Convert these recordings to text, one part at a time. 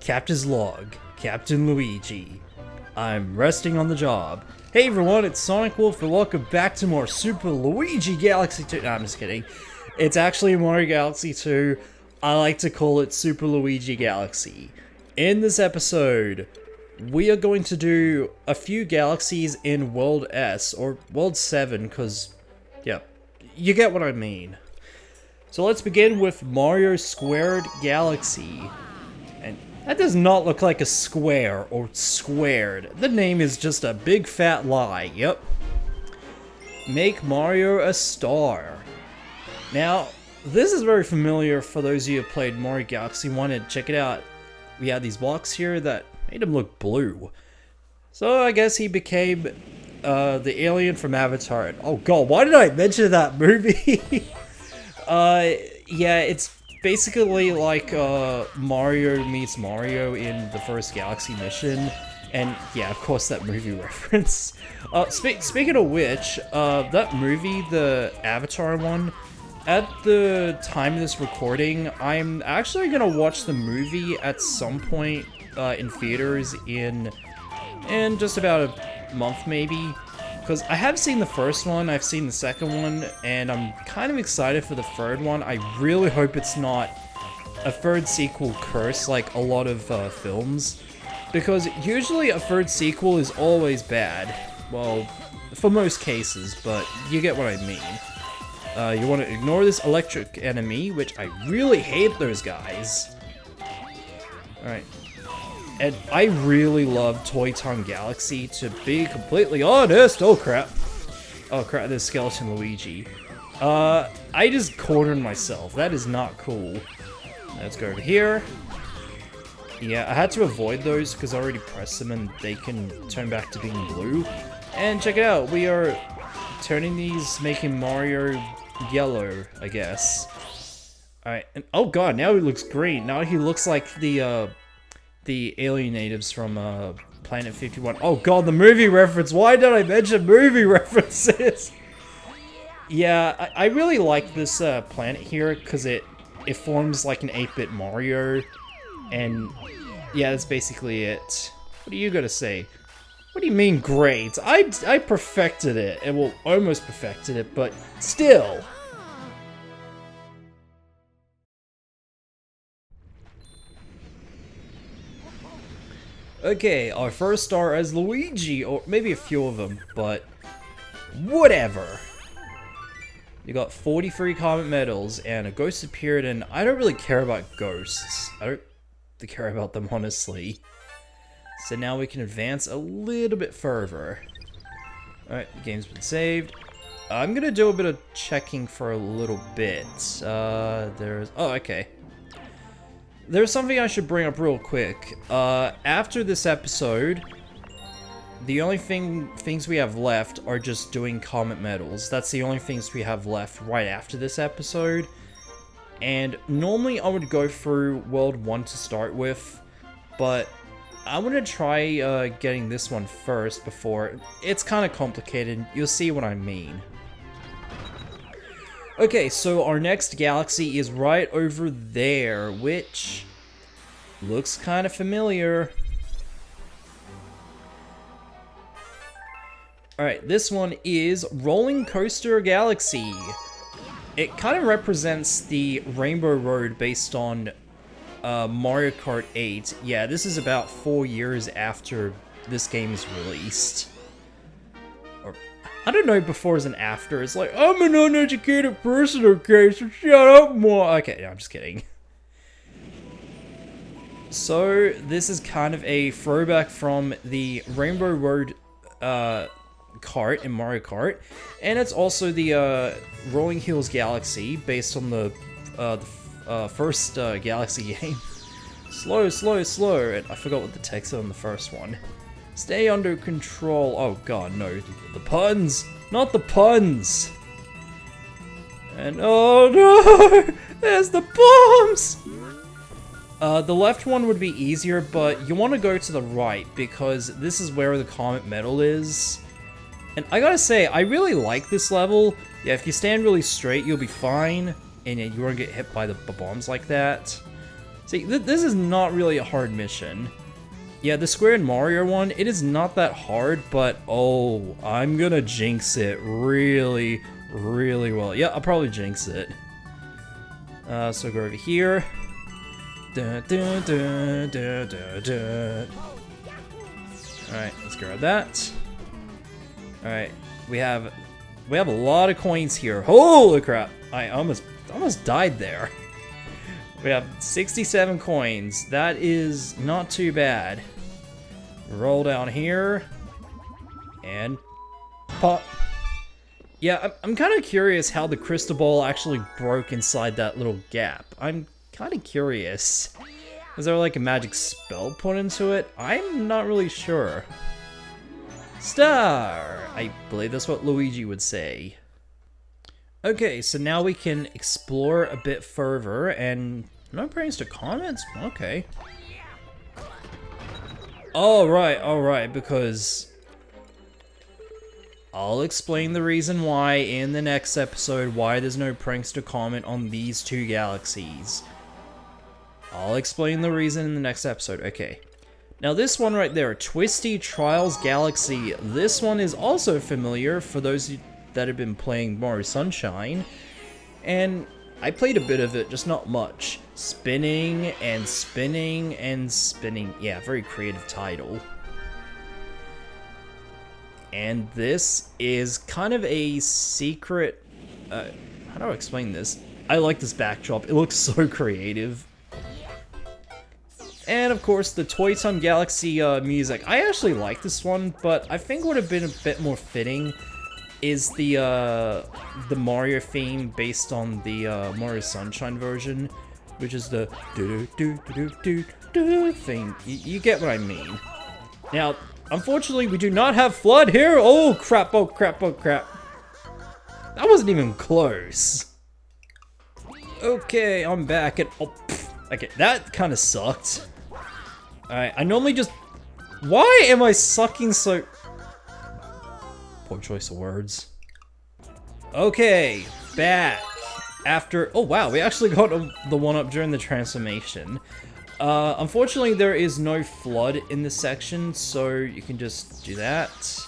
Captain's log, Captain Luigi. I'm resting on the job. Hey everyone, it's Sonic Wolf and welcome back to more Super Luigi Galaxy 2. No, I'm just kidding. It's actually Mario Galaxy 2. I like to call it Super Luigi Galaxy. In this episode, we are going to do a few galaxies in World S, or World 7, because, yeah, you get what I mean. So let's begin with Mario Squared Galaxy. And that does not look like a square or squared. The name is just a big fat lie, yep. Make Mario a star. Now, this is very familiar for those of you who played Mario Galaxy 1 and check it out. We had these blocks here that made him look blue. So I guess he became the alien from Avatar. Oh god, why did I mention that movie? Yeah, it's basically like Mario meets Mario in the first Galaxy mission. And yeah, of course that movie reference. Speaking of which, that movie, the Avatar one, at the time of this recording, I'm actually gonna watch the movie at some point in theaters in just about a month maybe. Because I have seen the first one, I've seen the second one, and I'm kind of excited for the third one. I really hope it's not a third sequel curse like a lot of films. Because usually a third sequel is always bad. Well, for most cases, but you get what I mean. You want to ignore this electric enemy, which I really hate those guys. Alright. And I really love Toy Town Galaxy, to be completely honest. Oh crap. Oh crap, there's Skeleton Luigi. I just cornered myself. That is not cool. Let's go over here. Yeah, I had to avoid those because I already pressed them and they can turn back to being blue. And check it out, we are turning these, making Mario yellow, I guess. Alright, and oh god, now he looks green. Now he looks like the alien natives from Planet 51. Oh god, the movie reference! Why did I mention movie references? Yeah, I really like this planet here because it forms like an 8-bit Mario, and yeah, that's basically it. What are you gonna say? What do you mean great? I perfected it. Well, almost perfected it, but still. Okay, our first star as Luigi, or maybe a few of them, but whatever. You got 43 Comet medals, and a ghost appeared, and I don't really care about ghosts. I don't care about them, honestly. So now we can advance a little bit further. Alright, the game's been saved. I'm gonna do a bit of checking for a little bit. There's... oh, okay. There's something I should bring up real quick. After this episode, the only things we have left are just doing Comet medals. That's the only things we have left right after this episode. And normally I would go through World 1 to start with, but I'm gonna try getting this one first before. It's kind of complicated. You'll see what I mean. Okay, so our next galaxy is right over there, which looks kind of familiar. Alright, this one is Rolling Coaster Galaxy. It kind of represents the Rainbow Road based on Mario Kart 8. Yeah, this is about 4 years after this game is released. I don't know before as an after. It's like, I'm an uneducated person, okay, so shut up more. Okay, no, I'm just kidding. So, this is kind of a throwback from the Rainbow Road kart in Mario Kart. And it's also the Rolling Hills Galaxy, based on the first Galaxy game. Slow, slow, slow. And I forgot what the text said on the first one. Stay under control. Oh god, no. The puns! Not the puns! And oh no! There's the bombs! The left one would be easier, but you want to go to the right, because this is where the Comet Medal is. And I gotta say, I really like this level. Yeah, if you stand really straight, you'll be fine, and you won't get hit by the bombs like that. See, this is not really a hard mission. Yeah, the Square and Mario one, it is not that hard, but oh, I'm gonna jinx it really, really well. Yeah, I'll probably jinx it. So go over here. Alright, let's grab that. Alright, we have a lot of coins here. Holy crap! I almost died there. We have 67 coins. That is not too bad. Roll down here. And pop. Yeah, I'm kind of curious how the crystal ball actually broke inside that little gap. I'm kind of curious. Is there like a magic spell put into it? I'm not really sure. Star! I believe that's what Luigi would say. Okay, so now we can explore a bit further, and no praise to comments? Okay. Alright, because I'll explain the reason why in the next episode, why there's no prankster comment on these two galaxies. I'll explain the reason in the next episode. Okay. Now this one right there, Twisty Trials Galaxy, this one is also familiar for those that have been playing Mario Sunshine, and I played a bit of it, just not much. Spinning and spinning and spinning. Yeah, very creative title. And this is kind of a secret, how do I explain this? I like this backdrop, it looks so creative. And of course, the Toy Time Galaxy music. I actually like this one, but I think would have been a bit more fitting is the Mario theme based on the Mario Sunshine version, which is the do thing. You get what I mean. Now, unfortunately, we do not have FLUDD here. Oh crap! Oh crap! Oh crap! That wasn't even close. Okay, I'm back at. Oh, okay, that kind of sucked. Alright, I normally just... Why am I sucking so... Poor choice of words. Okay, back. After... Oh wow, we actually got the one-up during the transformation. Unfortunately, there is no FLUDD in this section, so you can just do that.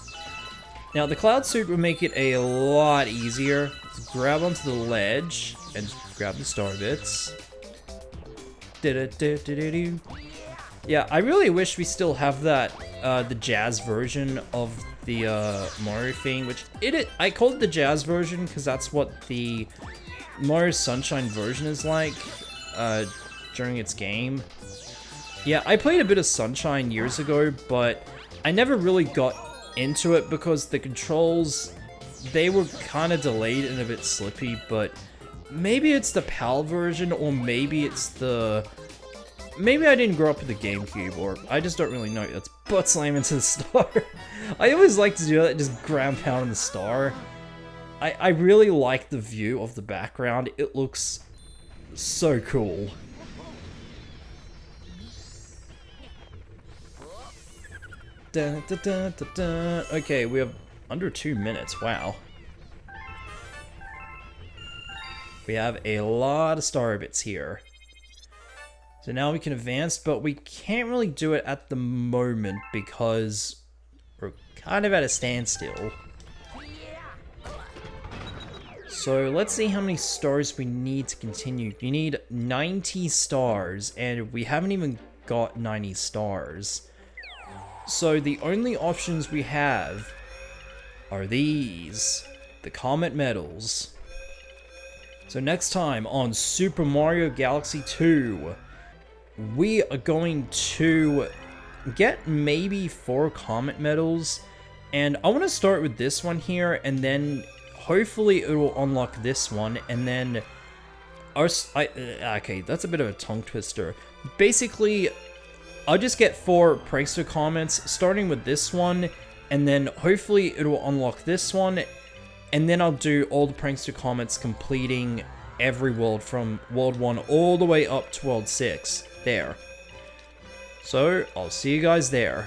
Now, the Cloud Suit will make it a lot easier. Let's grab onto the ledge and grab the star bits. Yeah, I really wish we still have that, the jazz version of the Mario theme, which I called it the jazz version because that's what the Mario Sunshine version is like during its game. Yeah, I played a bit of Sunshine years ago, but I never really got into it because the controls, they were kind of delayed and a bit slippy, but maybe it's the PAL version, or maybe it's the... Maybe I didn't grow up with the GameCube, or I just don't really know. Let's butt slam into the star. I always like to do that, just ground pound on the star. I really like the view of the background. It looks so cool. Dun, dun, dun, dun, dun. Okay, we have under 2 minutes. Wow. We have a lot of star bits here. So now we can advance, but we can't really do it at the moment because we're kind of at a standstill. So let's see how many stars we need to continue. You need 90 stars, and we haven't even got 90 stars. So the only options we have are these, the Comet Medals. So next time on Super Mario Galaxy 2, we are going to get maybe 4 Comet Medals, and I want to start with this one here, and then hopefully it will unlock this one, and then okay, that's a bit of a tongue twister. Basically, I'll just get 4 Prankster comments, starting with this one, and then hopefully it will unlock this one, and then I'll do all the Prankster comments, completing every world from World 1 all the way up to World 6. There. So, I'll see you guys there.